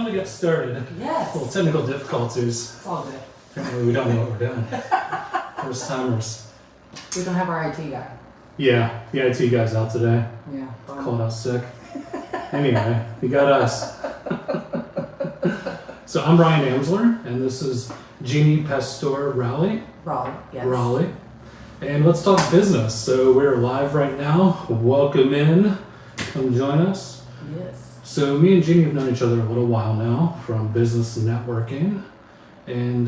finally get started. Yes. Little technical difficulties. It's all good. Apparently we don't know what we're doing. First timers. We don't have our IT guy. Yeah, the IT guy's out today. Yeah. Called out sick. Anyway, he got us. So I'm Ryan Amsler, and this is Jeannie, Pastore, Rawleigh. Yes. Rawleigh. And let's talk business. So we're live right now. Welcome in. Come join us. Yes. So me and Jeannie have known each other a little while now from business networking. And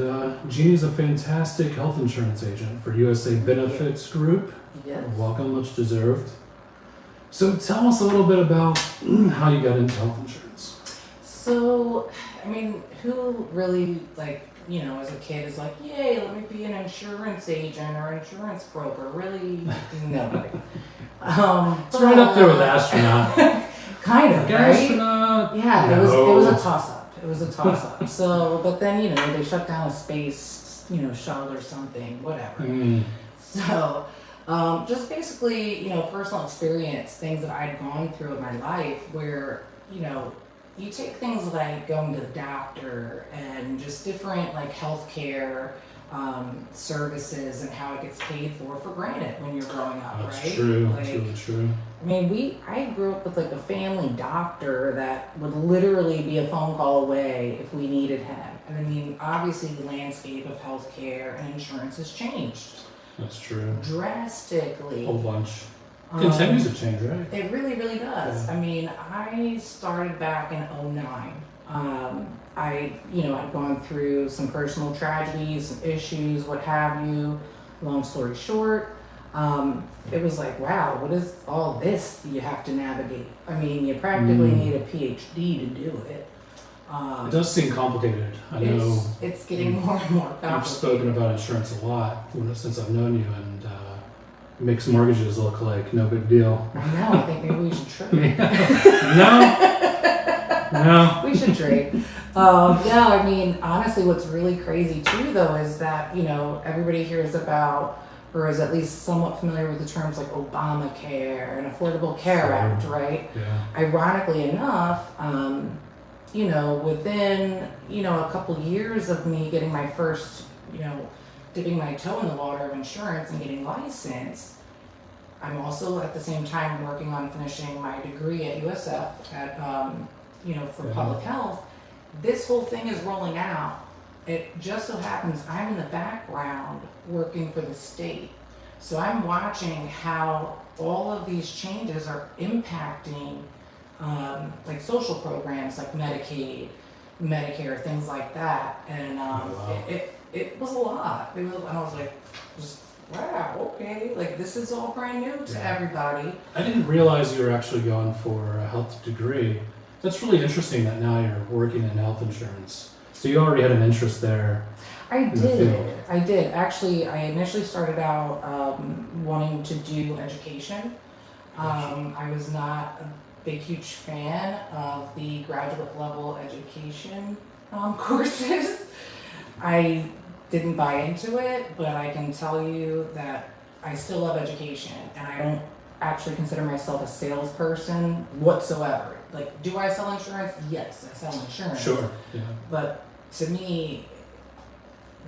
Jeannie's a fantastic health insurance agent for USA Benefits Group. Yes. Welcome, much deserved. So tell us a little bit about how you got into health insurance. So, I mean, who really, as a kid is like, yay, let me be an insurance agent or insurance broker? Really, nobody. It's right up there with astronaut. Kind of, like right? Astronaut? Yeah, No. it was a toss-up. It was a toss-up. So, but then, they shut down a space, shuttle or something, whatever. So, just basically, personal experience, things that I'd gone through in my life where, you take things like going to the doctor and just different healthcare services and how it gets paid for granted when you're growing up, That's right? true. That's really true. I mean, I grew up with a family doctor that would literally be a phone call away if we needed him. And I mean, obviously the landscape of healthcare and insurance has changed. That's true. Drastically. A whole bunch. Continues to change, right? It really, really does. Yeah. I mean, I started back in 2009. I'd gone through some personal tragedies, some issues, what have you. Long story short, it was like, wow, what is all this you have to navigate? I mean, you practically need a PhD to do it. It does seem complicated. I know it's getting more and more complicated. you've spoken about insurance a lot since I've known you, and it makes mortgages look like no big deal. I know. I think maybe we should trade. No. We should trade. I mean, honestly, what's really crazy too, though, is that everybody hears about, or is at least somewhat familiar with the terms like Obamacare and Affordable Care Act, right? Yeah. Ironically enough, within a couple years of me getting my first, dipping my toe in the water of insurance and getting licensed, I'm also at the same time working on finishing my degree at USF at for public health. This whole thing is rolling out. It just so happens I'm in the background working for the state. So I'm watching how all of these changes are impacting social programs like Medicaid, Medicare, things like that. And it was a lot. And I was like, wow, okay, this is all brand new to everybody. I didn't realize you were actually going for a health degree. That's really interesting that now you're working in health insurance. So you already had an interest there. I did. Actually, I initially started out wanting to do education. I was not a big, huge fan of the graduate level education courses. I didn't buy into it, but I can tell you that I still love education, and I don't actually consider myself a salesperson whatsoever. Do I sell insurance? Yes, I sell insurance. Sure. Yeah. But to me,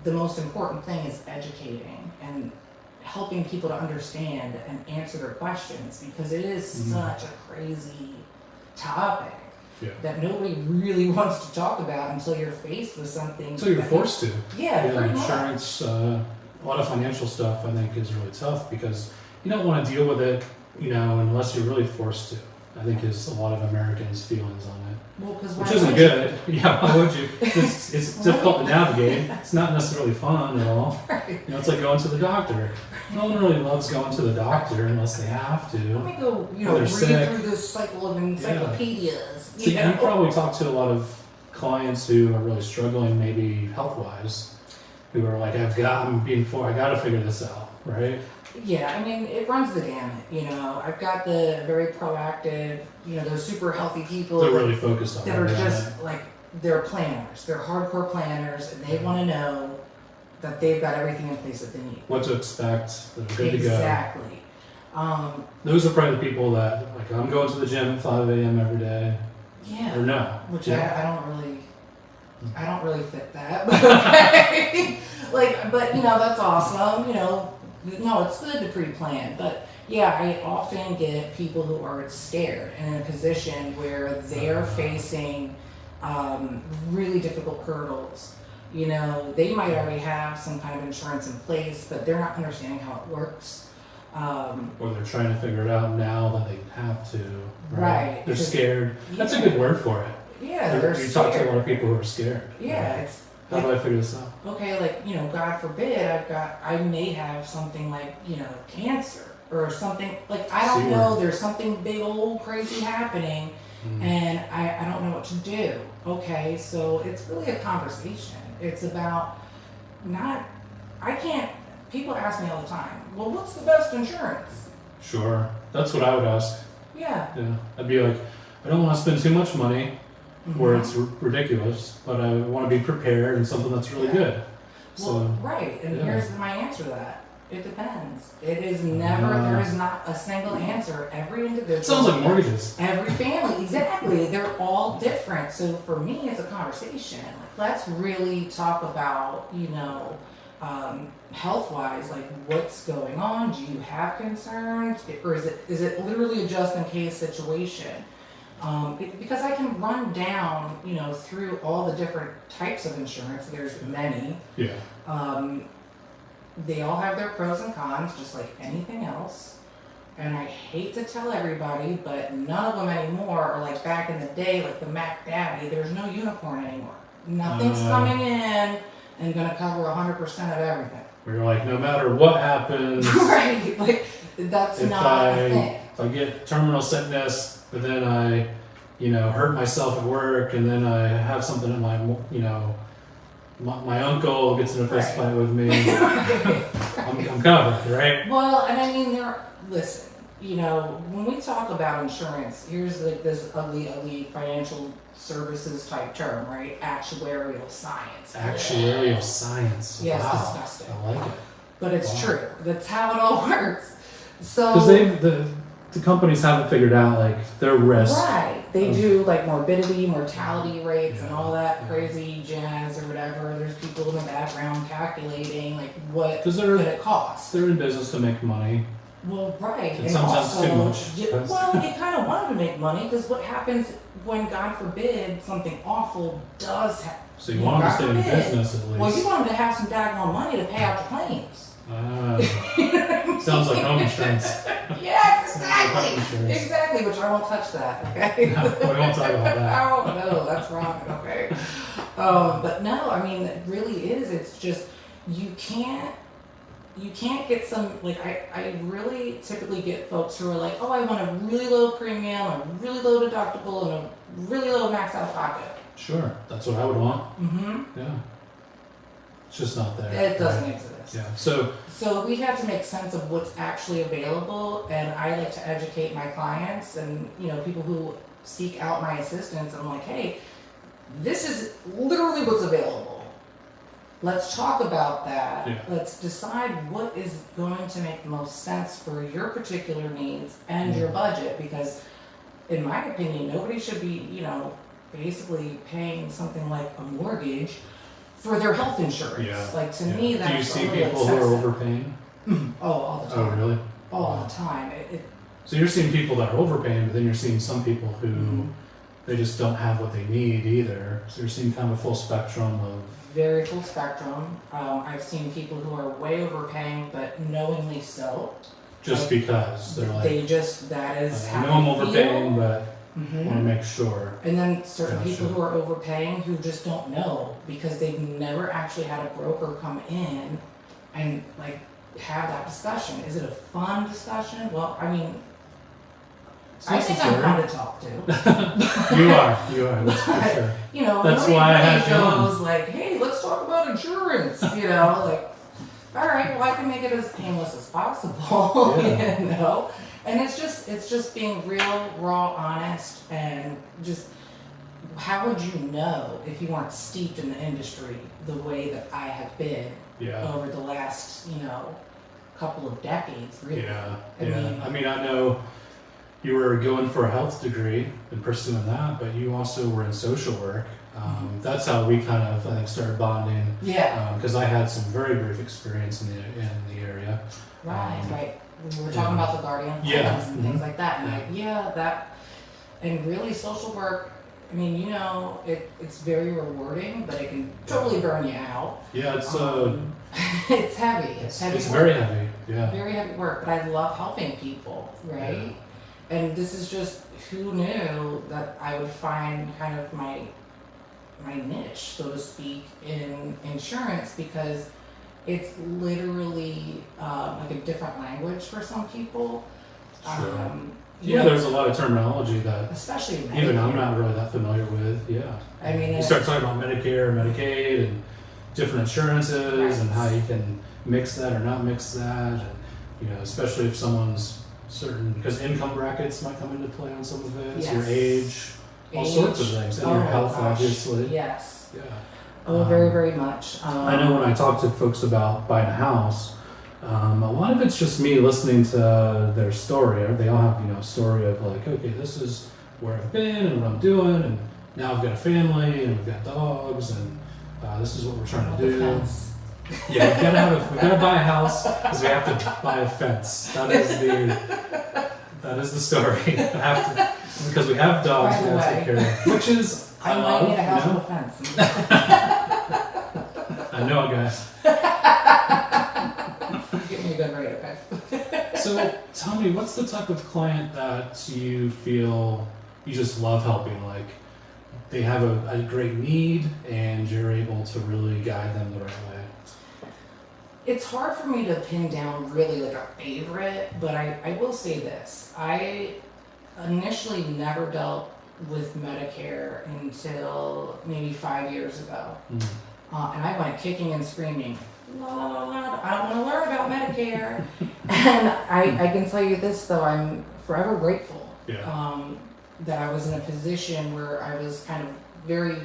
the most important thing is educating and helping people to understand and answer their questions, because it is such a crazy topic that nobody really wants to talk about until you're faced with something. So you're forced to. Yeah, pretty insurance, a lot of financial stuff I think is really tough because you don't want to deal with it, unless you're really forced to. I think is a lot of Americans' feelings on it. Well, which isn't good. Yeah, why would you? It's difficult to navigate. It's not necessarily fun at all. Right. It's like going to the doctor. No one really loves going to the doctor unless they have to. Let me go, read through this cycle of encyclopedias. So you probably talk to a lot of clients who are really struggling, maybe health-wise, who are like, I got to figure this out, right? Yeah, I mean, it runs the gamut, I've got the very proactive, those super healthy people. They're really focused on that are just they're planners. They're hardcore planners, and they want to know that they've got everything in place that they need. What to expect, they're good to go. Exactly. Those are probably the people that, I'm going to the gym at 5 a.m. every day. Yeah. Or no? Which Yeah. I don't really fit that, but okay. Like, but that's awesome. No, it's good to pre-plan, but yeah, I often get people who are scared and in a position where they're facing really difficult hurdles. They might already have some kind of insurance in place, but they're not understanding how it works. Or they're trying to figure it out now that they have to. Right. They're scared. That's a good word for it. Yeah, they're You scared. talk to a lot of people who are scared. Yeah, right? it's How do I figure this out? okay, like, God forbid, I may have something like, cancer or something, like, I don't know, there's something big old crazy happening and I don't know what to do. Okay, so it's really a conversation. It's about people ask me all the time, well, what's the best insurance? Sure. That's what I would ask. Yeah. Yeah. I'd be like, I don't want to spend too much money where it's ridiculous, but I want to be prepared and something that's really good. Well, right, and here's my answer to that. It depends. It is never, there is not a single answer. Every individual. Sounds like mortgages. Every family, exactly. They're all different. So for me, it's a conversation. Like, let's really talk about, health-wise, like what's going on. Do you have concerns, or is it literally a just-in-case situation? Because I can run down, through all the different types of insurance. There's many. Yeah. They all have their pros and cons, just like anything else. And I hate to tell everybody, but none of them anymore are like back in the day, like the Mac Daddy. There's no unicorn anymore. Nothing's coming in and going to cover 100% of everything. Where you're like, no matter what happens, right? Like, that's not a thing. If I get terminal sickness, but then I, hurt myself at work, and then I have something in my uncle gets in a fist fight with me, I'm covered, right? Well, and I mean, listen, when we talk about insurance, here's like this ugly financial services type term, right? Actuarial science. Actuarial science. Yes, wow. disgusting. I like it. But it's true. That's how it all works. So because the companies haven't figured out like their risk. Right. They do like morbidity, mortality rates, and all that crazy jazz or whatever. There's people in the background calculating like what could it cost. They're in business to make money. Well, right. And sometimes too much. You kind of want to make money because what happens when, God forbid, something awful does happen? So you want them to stay in business at least. Well, you want them to have some daggone money to pay out the claims. Sounds like home insurance. Yes, exactly. Exactly, which I won't touch that, okay? No, we won't talk about that. Oh, no, that's wrong, okay? But no, I mean, it really is. It's just, you can't get some, like, I really typically get folks who are like, oh, I want a really low premium, a really low deductible, and a really low max out of pocket. Sure, that's what I would want. Mm-hmm. Yeah. It's just not there. It doesn't exist. Yeah. So we have to make sense of what's actually available, and I like to educate my clients and people who seek out my assistance. I'm like, hey, this is literally what's available. Let's talk about that. Yeah. Let's decide what is going to make the most sense for your particular needs and your budget, because in my opinion, nobody should be, basically paying something like a mortgage for their health insurance. Yeah. Like, to me, that's Do you see really people who are overpaying? Oh, all the time. Oh, really? All the time. So you're seeing people that are overpaying, but then you're seeing some people who they just don't have what they need either. So you're seeing kind of a full spectrum of... Very full spectrum. I've seen people who are way overpaying, but knowingly so. Just because they're like... that is how I know I'm they overpaying, feel. but I want to make sure. And then certain people who are overpaying who just don't know because they've never actually had a broker come in and like have that discussion. Is it a fun discussion? Well, I mean, I think I'm fun to talk to. You are, that's for sure. That's why I had you on. Like, hey, let's talk about insurance, like, all right, well, I can make it as painless as possible, And it's just being real, raw, honest, and just how would you know if you weren't steeped in the industry the way that I have been over the last, couple of decades, really. Yeah. I mean, I know you were going for a health degree and pursuing that, but you also were in social work. That's how we kind of, I think, started bonding. Yeah. Because I had some very brief experience in the area. Right. We were talking about the guardian plans and things like that. And and really social work, I mean, you know, it's very rewarding, but it can totally burn you out. Yeah, it's it's heavy. It's heavy. It's work. very heavy. Yeah. Very heavy work, but I love helping people, right? Yeah. And this is just who knew that I would find kind of my niche, so to speak, in insurance, because it's literally like a different language for some people. Sure. There's a lot of terminology that especially even I'm not really that familiar with. Yeah. I mean, you start talking about Medicare, Medicaid, and different insurances, and how you can mix that or not mix that, and especially if someone's certain, because income brackets might come into play on some of it, your age, all sorts of things, and your health, obviously. Yes. Yeah. Oh, very, very much. I know when I talk to folks about buying a house, a lot of it's just me listening to their story. They all have, a story of like, okay, this is where I've been and what I'm doing, and now I've got a family and we've got dogs, and this is what we're trying to do. Yeah, we've got to buy a house because we have to buy a fence. That is the story. Because we have dogs we have to take care of, which is I might need a house with a fence. I know, guys. Give me a good rate, okay? So tell me, what's the type of client that you feel you just love helping? Like they have a great need and you're able to really guide them the right way? It's hard for me to pin down really like a favorite, but I will say this. I initially never dealt with Medicare until maybe 5 years ago. And I went kicking and screaming, la, la, la, la, I don't want to learn about Medicare. And I can tell you this, though, I'm forever grateful that I was in a position where I was kind of very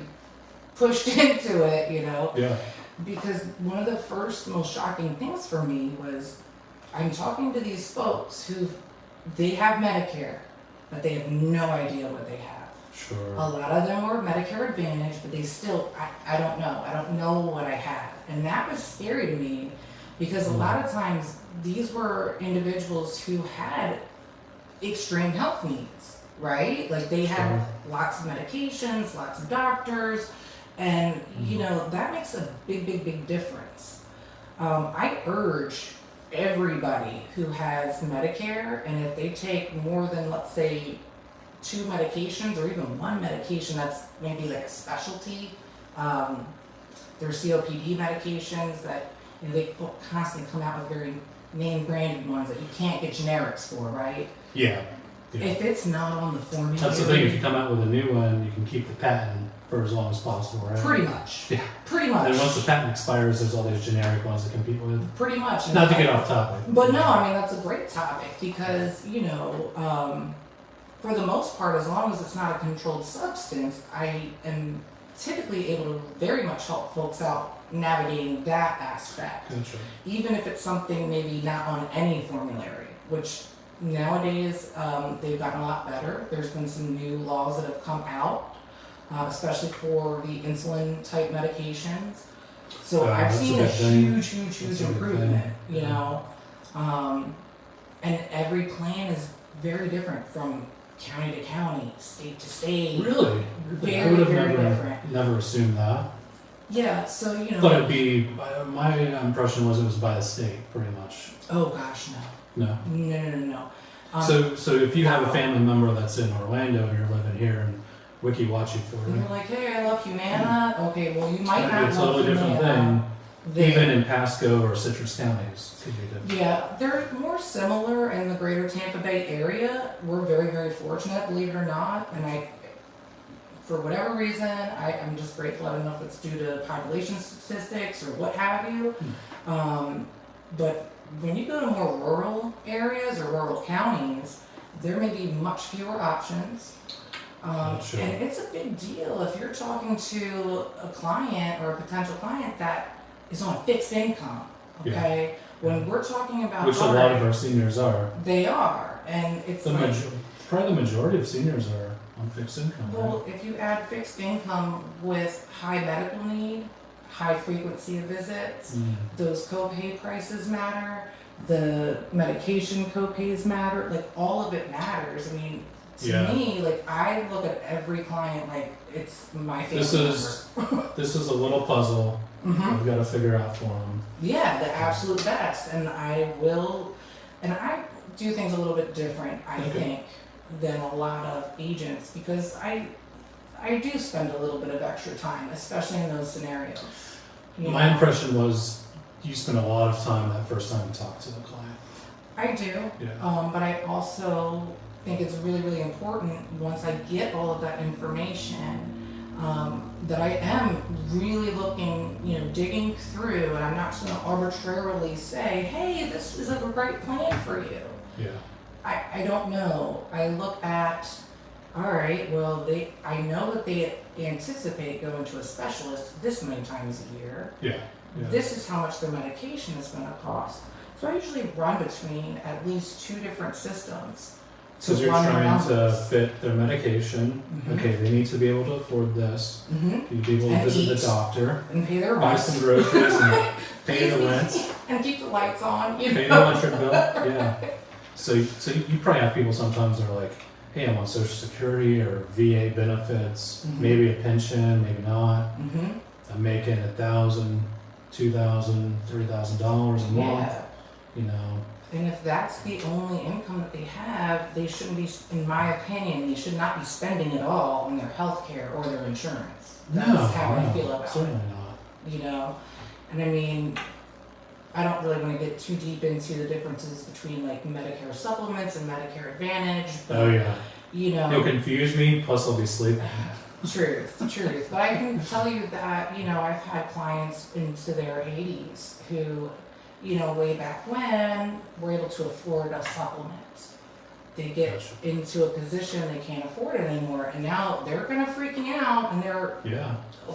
pushed into it, Yeah. Because one of the first most shocking things for me was I'm talking to these folks who they have Medicare, but they have no idea what they have. Sure. A lot of them were Medicare Advantage, but they still, I don't know. I don't know what I have. And that was scary to me because a lot of times these were individuals who had extreme health needs, right? Like they had lots of medications, lots of doctors, and that makes a big, big, big difference. I urge everybody who has Medicare, and if they take more than, let's say, 2 medications or even 1 medication that's maybe like a specialty, there's COPD medications that they constantly come out with very name branded ones that you can't get generics for, right? Yeah. If it's not on the formulary, that's the thing. If you come out with a new one, you can keep the patent for as long as possible, right? Pretty much. Yeah. Pretty much. And once the patent expires, there's all these generic ones to compete with. Pretty much. Not to get off topic. But no, I mean, that's a great topic because, for the most part, as long as it's not a controlled substance, I am typically able to very much help folks out navigating that aspect. Gotcha. Even if it's something maybe not on any formulary, which nowadays they've gotten a lot better. There's been some new laws that have come out, especially for the insulin type medications. So I've seen a huge improvement, and every plan is very different from county to county, state to state. Really? Very, I would very have different. never assumed that. Yeah, so But it'd be, my impression was it was by the state, pretty much. Oh gosh, no. No. No. So if you have a family member that's in Orlando and you're living here and Wiki Watchy for And you're like, hey, I love Humana. Okay, well you might not it's a love totally different Humana. thing. Even in Pasco or Citrus counties, could be different. Yeah, they're more similar in the greater Tampa Bay area. We're very, very fortunate, believe it or not. And for whatever reason, I'm just grateful. I don't know if it's due to population statistics or what have you. But when you go to more rural areas or rural counties, there may be much fewer options. Sure. And it's a big deal if you're talking to a client or a potential client that is on a fixed income, okay? When we're talking about which a lot of our seniors are. they are, and it's The like, majority. probably the majority of seniors are on fixed income, right? Well, if you add fixed income with high medical need, high frequency of visits, those copay prices matter, the medication copays matter, like all of it matters. I mean, to me, like I look at every client like it's my family member. This is a little puzzle I've got to figure out for them. Yeah, the absolute best. And I do things a little bit different, I think, than a lot of agents because I do spend a little bit of extra time, especially in those scenarios. My impression was you spent a lot of time that first time you talked to the client. I do, but I also think it's really, really important once I get all of that information that I am really looking, digging through, and I'm not just going to arbitrarily say, hey, this is a great plan for you. Yeah. I don't know. I look at, all right, well, I know that they anticipate going to a specialist this many times a year. Yeah. This is how much their medication is going to cost. So I usually run between at least 2 different systems. Because you're trying to fit their medication. Okay, they need to be able to afford this. You'd be able to visit the doctor. And pay their buy rent. some groceries and pay the rent. And keep the lights on. Pay the electric bill. Yeah. So you probably have people sometimes that are like, hey, I'm on Social Security or VA benefits, maybe a pension, maybe not. I'm making $1,000, $2,000, $3,000 a month. And if that's the only income that they have, they shouldn't be, in my opinion, they should not be spending it all on their health care or their insurance. That's how I feel about certainly it. Not. And I mean, I don't really want to get too deep into the differences between like Medicare supplements and Medicare Advantage. But, You'll confuse me, plus I'll be sleeping. Truth. But I can tell you that, I've had clients into their 80s who, way back when, were able to afford a supplement. They get into a position they can't afford it anymore, and now they're kind of freaking out, and a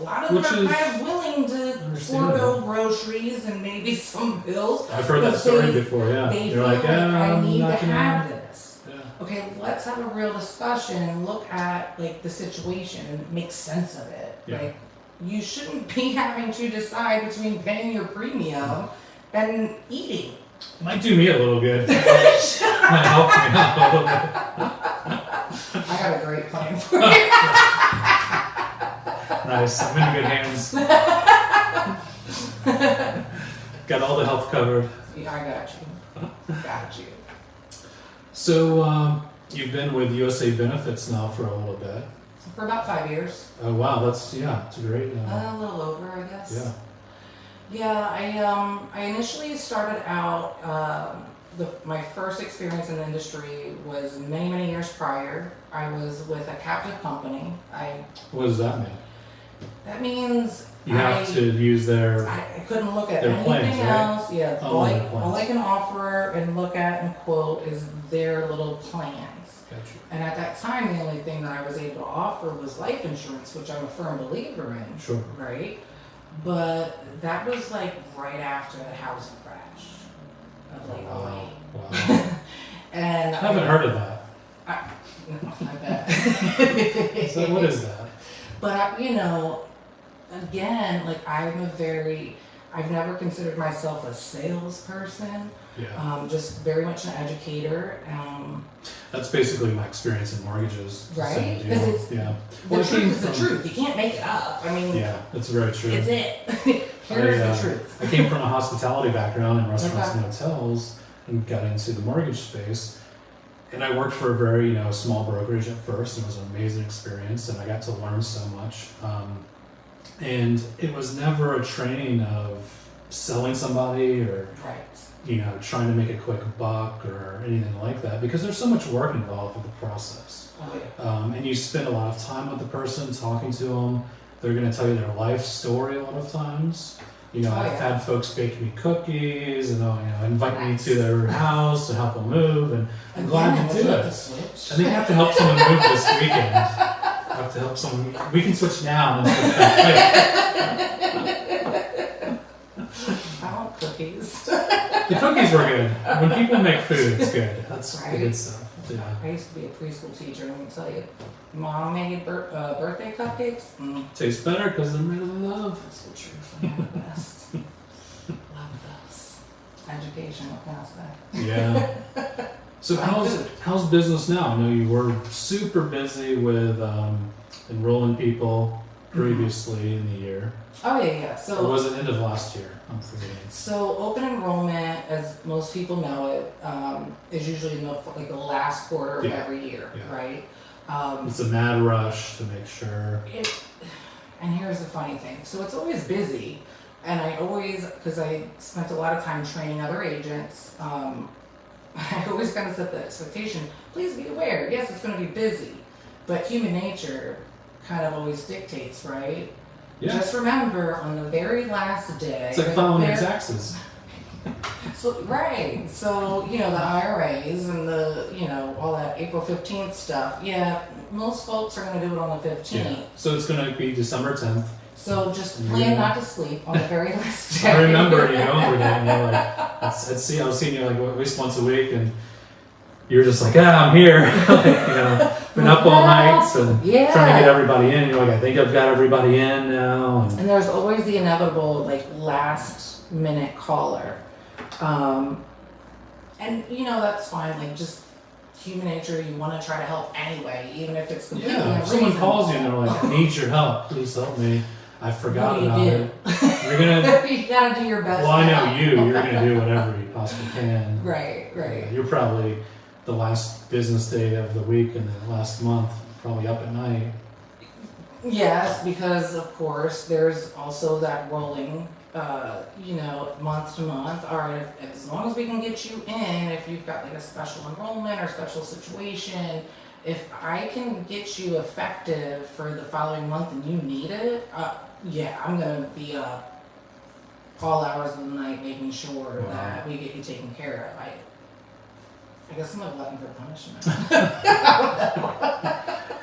lot of them are kind of willing to forego groceries and maybe some bills. I've heard that story before, They feel like, I need to have this. Okay, let's have a real discussion and look at like the situation and make sense of it. Like, you shouldn't be having to decide between paying your premium and eating. Might do me a little good. Might help me out a little bit. I got a great plan for you. Nice. I'm in good hands. Got all the health covered. Yeah, I got you. So you've been with USA Benefits now for a little bit. For about 5 years. Oh wow, it's a great. A little over, I guess. Yeah. Yeah, I initially started out. My first experience in the industry was many years prior. I was with a captive company. What does that mean? That means you have to use their. I couldn't look at their anything plans, else. Right? Yeah, all I can offer and look at and quote is their little plans. Gotcha. And at that time, the only thing that I was able to offer was life insurance, which I'm a firm believer in. Sure. Right? But that was like right after the housing crash of like 08. Wow. And I haven't heard of that. I bet. So what is that? But again, like I've never considered myself a salesperson. Yeah. Just very much an educator. That's basically my experience in mortgages. Right? Because the truth is the truth. You can't make it up. I mean, yeah, that's very true. It's it. Here's the truth. I came from a hospitality background in restaurants and hotels and got into the mortgage space. And I worked for a very small brokerage at first. It was an amazing experience, and I got to learn so much. And it was never a training of selling somebody or trying to make a quick buck or anything like that, because there's so much work involved with the process. Oh, yeah. And you spend a lot of time with the person, talking to them. They're going to tell you their life story a lot of times. I've had folks bake me cookies and invite me to their house to help them move, and I'm glad to do it. I think I have to help someone move this weekend. I have to help someone. We can switch now and switch back. I want cookies. The cookies were good. When people make food, it's good. That's the good stuff. Yeah. I used to be a preschool teacher, and let me tell you, Mom made birthday cupcakes. Tastes better because they're made of love. That's the truth. They're the best. Love those. Education, what can I say? Yeah. So how's business now? I know you were super busy with enrolling people previously in the year. Oh yeah. So Or was it end of last year? I'm forgetting. So open enrollment, as most people know it, is usually in the last quarter of every year, right? It's a mad rush to make sure. And here's the funny thing. So it's always busy, and I always, because I spent a lot of time training other agents, I always kind of set the expectation, please be aware, yes, it's going to be busy, but human nature kind of always dictates, right? Yeah. Just remember, on the very last day... It's like filing your taxes. So, right. So, the IRAs and the, all that April 15th stuff, most folks are going to do it on the 15th. Yeah. So it's going to be December 10th. So just plan not to sleep on the very last day. I remember, over that, like, I was seeing you like at least once a week, and you're just like, I'm here. Been up all night and trying to get everybody in. You're like, I think I've got everybody in now. And there's always the inevitable, last minute caller. And, that's fine. Just human nature, you want to try to help anyway, even if it's completely unreasonable. If someone calls you and they're like, I need your help, please help me. I forgot about it. You're gonna. You gotta do your best. Well, I know you. You're gonna do whatever you possibly can. Right. You're probably the last business day of the week and the last month, probably up at night. Yes, because of course there's also that rolling, month to month. All right, as long as we can get you in, if you've got a special enrollment or special situation. If I can get you effective for the following month and you need it, I'm going to be up all hours of the night making sure that we get you taken care of. I guess I'm a glutton for punishment.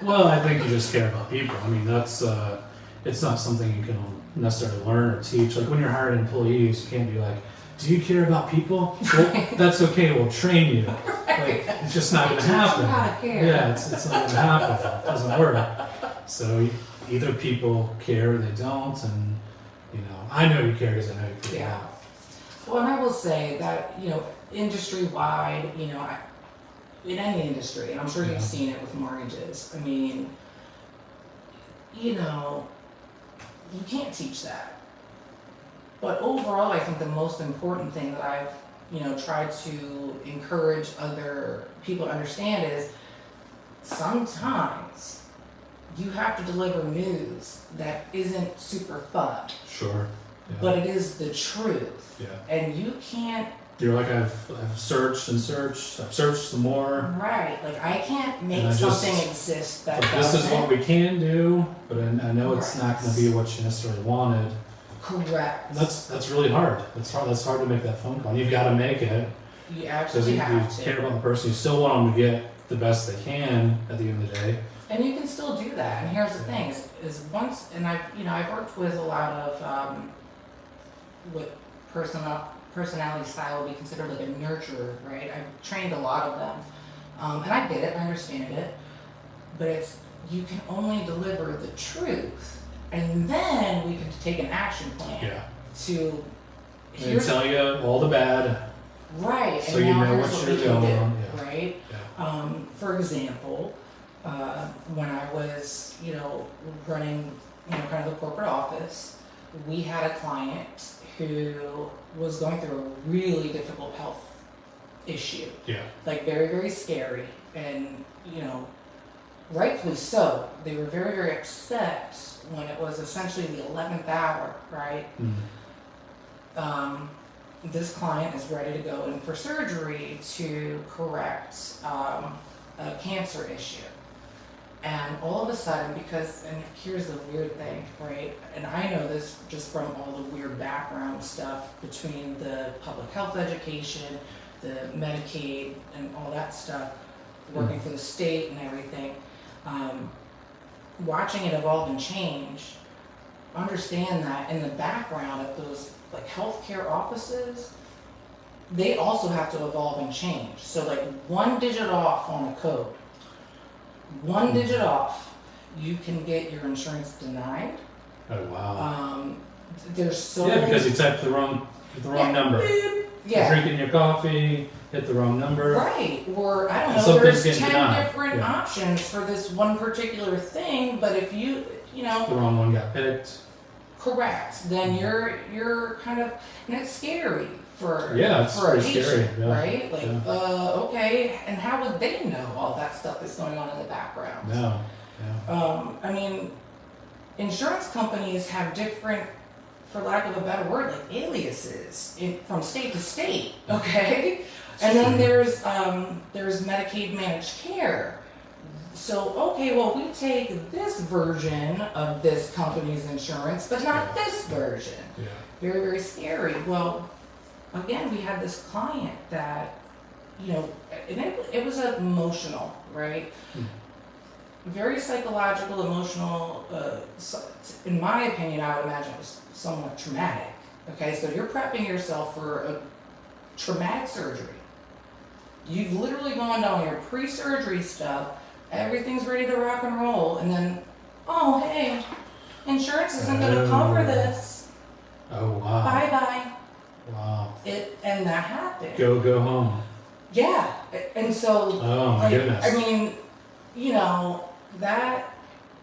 Well, I think you just care about people. I mean, that's it's not something you can necessarily learn or teach. Like when you're hiring employees, you can't be like, do you care about people? Well, that's okay, we'll train you. It's just not going to happen. How to care. Yeah, it's not going to happen. It doesn't work. So either people care or they don't, and I know you care because I know you care. Yeah. Well, and I will say that industry-wide, in any industry, and I'm sure you've seen it with mortgages. I mean, you can't teach that. But overall, I think the most important thing that I've, tried to encourage other people to understand is sometimes you have to deliver news that isn't super fun. Sure. Yeah. But it is the truth. Yeah. And you can't... You're like, I've searched and searched. I've searched some more. Right. I can't make something exist that this is what we can do, but I know it's not going to be what you necessarily wanted. Correct. That's really hard. That's hard to make that phone call. You've got to make it. You absolutely have to. You care about the person. You still want them to get the best they can at the end of the day. And you can still do that. And here's the thing: is once, and I've worked with a lot of what personality style would be considered like a nurturer, right? I've trained a lot of them, and I get it. I understand it, but you can only deliver the truth. And then we can take an action plan to tell you all the bad. Right. So and you now know here's what we you're can doing. do, right? Yeah. For example, when I was, running, kind of the corporate office, we had a client who was going through a really difficult health issue. Yeah. Very, very scary. And, rightfully so. They were very, very upset when it was essentially the 11th hour, right? Mm-hmm. This client is ready to go in for surgery to correct a cancer issue. And all of a sudden, and here's the weird thing, right? And I know this just from all the weird background stuff between the public health education, the Medicaid, and all that stuff, working for the state and everything. Watching it evolve and change, understand that in the background of those healthcare offices, they also have to evolve and change. So like one digit off on a code, one digit off, you can get your insurance denied. Oh wow. There's so Yeah, because you typed the wrong number. Yeah. You're drinking your coffee, hit the wrong number. Right. Or I don't know, Something's there's 10 getting denied. different options for this one particular thing, but if you know, The wrong one got picked. correct, then you're kind of, and it's scary for It's for a pretty scary, patient, yeah. right? Like, okay, and how would they know all that stuff is going on in the background? No. Yeah. I mean, insurance companies have different, for lack of a better word, like aliases from state to state, okay? And then there's Medicaid managed care. So, okay, well, we take this version of this company's insurance, but not this version. Yeah. Very, very scary. Well, again, we had this client that, and it was emotional, right? Very psychological, emotional. In my opinion, I would imagine it was somewhat traumatic. Okay, so you're prepping yourself for a traumatic surgery. You've literally gone down your pre-surgery stuff. Everything's ready to rock and roll, and then, oh hey, insurance isn't going to cover this. Oh wow. Bye bye. Wow. And that happened. Go home. Yeah, and so. Oh my goodness. I mean,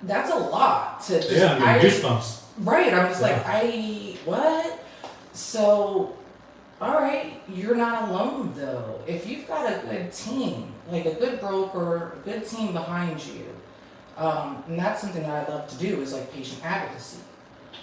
that's a lot to just. Yeah, I'm getting goosebumps. Right, I'm just Yeah. like, what? So, all right, you're not alone though. If you've got a good team, like a good broker, a good team behind you, and that's something that I love to do is like patient advocacy.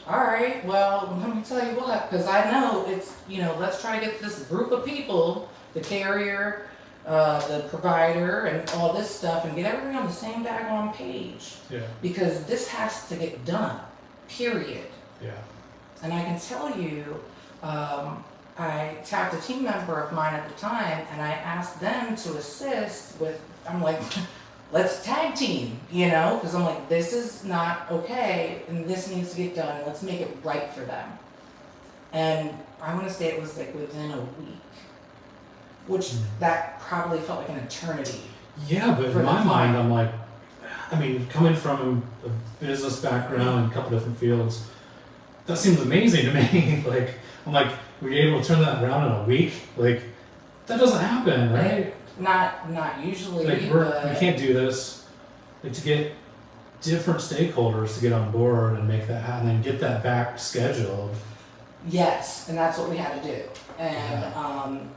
All right, well, let me tell you what, because I know it's, let's try to get this group of people, the carrier, the provider, and all this stuff, and get everybody on the same daggone page. Yeah. Because this has to get done, period. Yeah. And I can tell you, I tapped a team member of mine at the time, and I asked them to assist with, I'm like, let's tag team, because I'm like, this is not okay, and this needs to get done, and let's make it right for them. And I want to say it was like within a week, which that probably felt like an eternity. Yeah, but in my mind, I'm like, coming from a business background and a couple different fields, that seems amazing to me. Like, I'm like, were you able to turn that around in a week? Like, that doesn't happen, right? Not usually. Like, we can't do this. Like, to get different stakeholders to get on board and make that happen and get that back scheduled. Yes, and that's what we had to do. And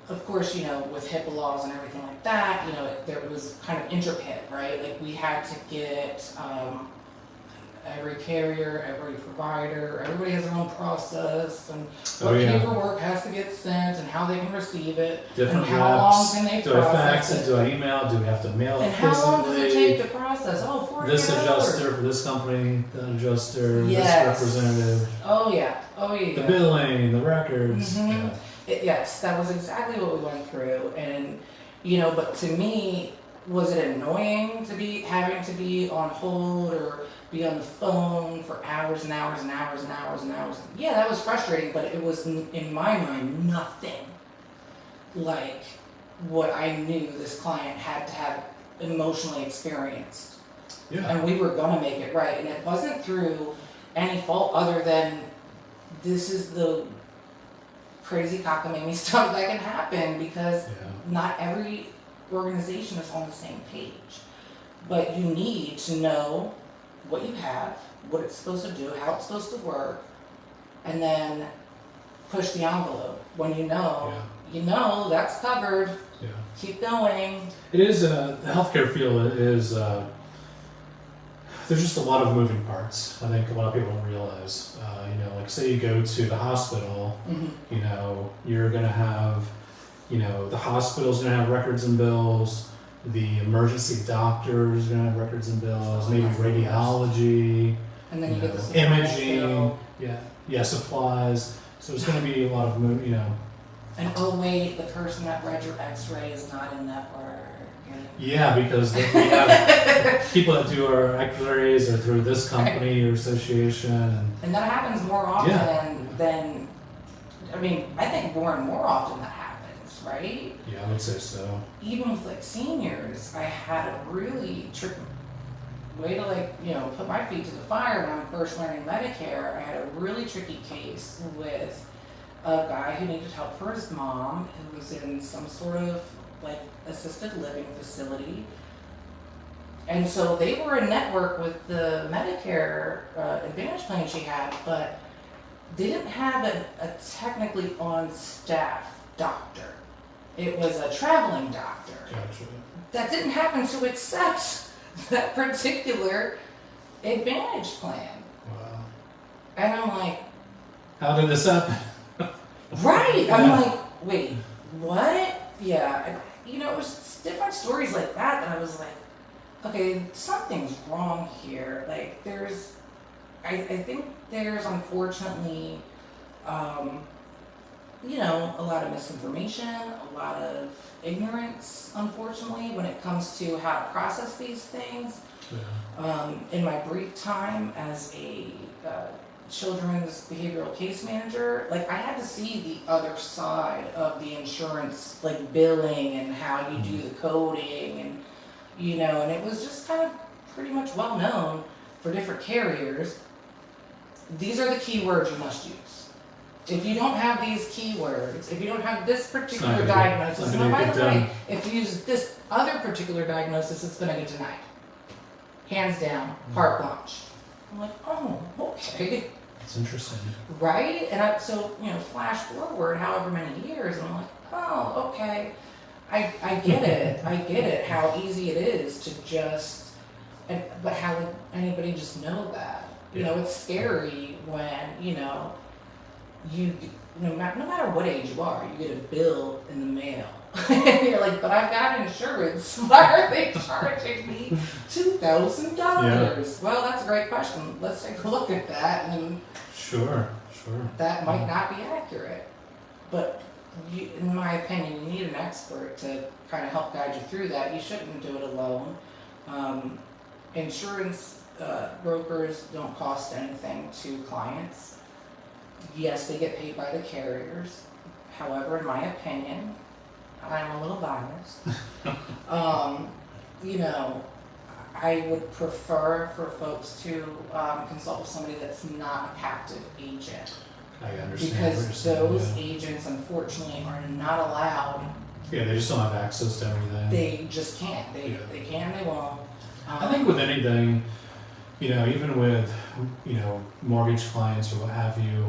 of course, with HIPAA laws and everything like that, it was kind of intricate, right? Like we had to get every carrier, every provider, everybody has their own process, and what paperwork has to get sent, and how they can receive it, Different and how long can they do I process fax it? Do I email? Do we have to mail it and physically? how long does it take to process? Oh, 48 This hours. adjuster for this company, that adjuster, Yes. this representative, Oh yeah. the billing, the records. Mhm. Yeah. Yes, that was exactly what we went through, and but to me, was it annoying to be having to be on hold or be on the phone for hours and hours and hours and hours and hours? Yeah, that was frustrating, but it was in my mind nothing like what I knew this client had to have emotionally experienced. Yeah. And we were gonna make it right, and it wasn't through any fault other than this is the crazy cockamamie stuff that can happen because not every organization is on the same page. But you need to know what you have, what it's supposed to do, how it's supposed to work, and then push the envelope. When you know that's covered. Yeah. Keep going. It is the healthcare field is there's just a lot of moving parts. I think a lot of people don't realize. Like say you go to the hospital, you're gonna have, the hospital's gonna have records and bills. The emergency doctor's gonna have records and bills. Maybe radiology. And then you get the supplies imaging. bill. Supplies. So it's gonna be a lot of And oh wait, the person that read your X-ray is not in network. Yeah, because we have people that do our X-rays are through this company or association, and that happens more often than. I think more and more often that happens, right? Yeah, I would say so. Even with like seniors, I had a really tricky way to put my feet to the fire when I'm first learning Medicare. I had a really tricky case with a guy who needed help for his mom who was in some sort of like assisted living facility. And so they were in network with the Medicare Advantage plan she had, but they didn't have a technically on staff doctor. It was a traveling doctor. Gotcha. That didn't happen to accept that particular Advantage plan. Wow. And I'm like, how did this happen? right. I'm like, wait, what? Yeah. It was different stories like that I was like, okay, something's wrong here. Like I think there's unfortunately, a lot of misinformation, a lot of ignorance, unfortunately, when it comes to how to process these things. Yeah. In my brief time as a children's behavioral case manager, like I had to see the other side of the insurance, like billing and how you do the coding and, and it was just kind of pretty much well known for different carriers. These are the keywords you must use. If you don't have these keywords, if you don't have this particular diagnosis, and by the way, if you use this other particular diagnosis, it's going to get denied. Hands down, carte blanche. I'm like, oh, okay. That's interesting. Right? And so, flash forward however many years, and I'm like, oh, okay. I get it. I get it, how easy it is to just, but how would anybody just know that? It's scary when, no matter what age you are, you get a bill in the mail. And you're like, but I've got insurance. Why are they charging me $2,000? Yeah. Well, that's a great question. Let's take a look at that. And Sure. that might not be accurate. But in my opinion, you need an expert to kind of help guide you through that. You shouldn't do it alone. Insurance brokers don't cost anything to clients. Yes, they get paid by the carriers. However, in my opinion, I'm a little biased. I would prefer for folks to consult with somebody that's not a captive agent. I understand. Because those agents, unfortunately, are not allowed. Yeah, they just don't have access to everything. They just can't. They can, they won't. I think with anything, even with, mortgage clients or what have you,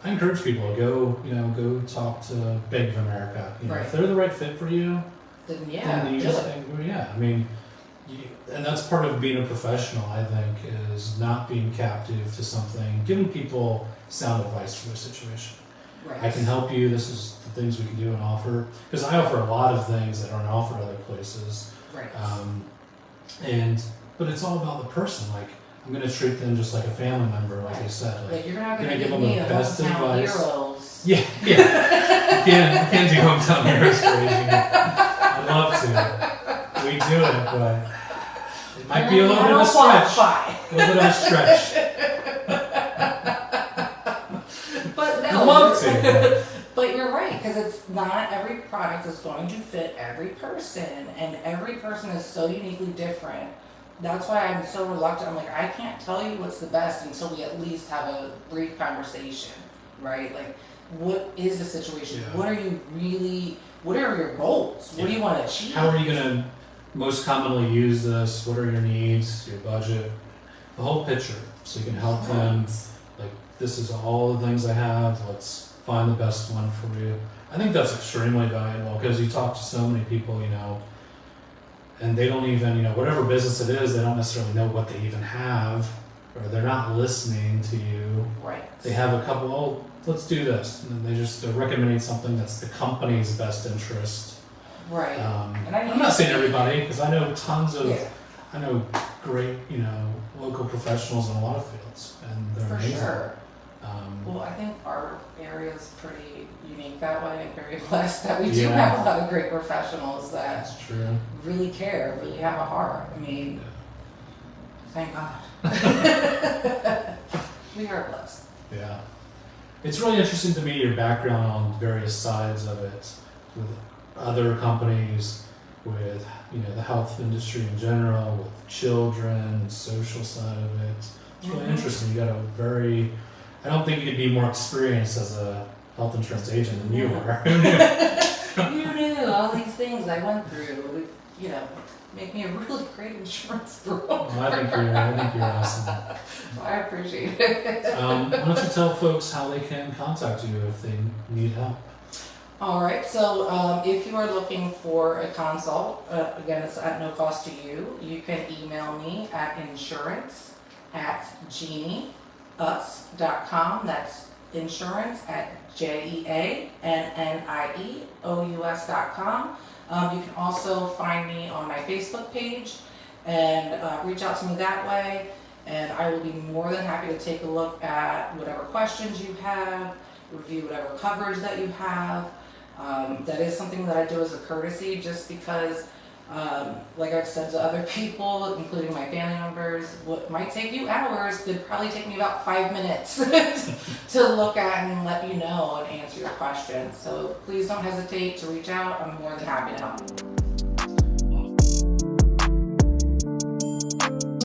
I encourage people to go talk to Bank of America. Right. If they're the right fit for you, then you just think, I mean, and that's part of being a professional, I think, is not being captive to something, giving people sound advice for their situation. Right. I can help you. This is the things we can do and offer. Because I offer a lot of things that aren't offered other places. Right. But it's all about the person. Like, I'm going to treat them just like a family member, like I said. Like you're not going gonna to give give them me the a best hometown advice. heroes. Yeah. You can't do hometown heroes crazy. I'd love to. We do it, but it might be a little bit of a stretch. A little bit of a stretch. But no, I'd love to. But you're right, because it's not every product is going to fit every person, and every person is so uniquely different. That's why I'm so reluctant. I'm like, I can't tell you what's the best until we at least have a brief conversation, right? Like, what is the situation? Yeah. What are your goals? What do you want to achieve? How are you going to most commonly use this? What are your needs, your budget, the whole picture, so you can help them. Like, this is all the things I have. Let's find the best one for you. I think that's extremely valuable because you talk to so many people, and they don't even, whatever business it is, they don't necessarily know what they even have, or they're not listening to you. Right. They have a couple, let's do this. And then they're recommending something that's the company's best interest. Right. And I'm not saying everybody, because I know tons of, Yeah. I know great, local professionals in a lot of fields, and they're For amazing. sure. Well, I think our area is pretty unique that way, and very blessed that we do have a lot of great professionals that That's true. really care, really have a heart. I mean, thank God. We are blessed. Yeah. It's really interesting to me, your background on various sides of it. with other companies, with the health industry in general, with children, social side of it. It's really interesting. You got a very, I don't think you could be more experienced as a health insurance agent than you are. You knew all these things I went through, make me a really great insurance broker. Well, I think you're awesome. Well, I appreciate it. Why don't you tell folks how they can contact you if they need help? All right, so if you are looking for a consult, again, it's at no cost to you. You can email me at insurance@jeannieus.com. That's insurance@JEANNIEOUS.com. You can also find me on my Facebook page and reach out to me that way. And I will be more than happy to take a look at whatever questions you have, review whatever coverage that you have. That is something that I do as a courtesy, just because, like I've said to other people, including my family members, what might take you hours could probably take me about 5 minutes to look at and let you know and answer your questions. So please don't hesitate to reach out. I'm more than happy to help.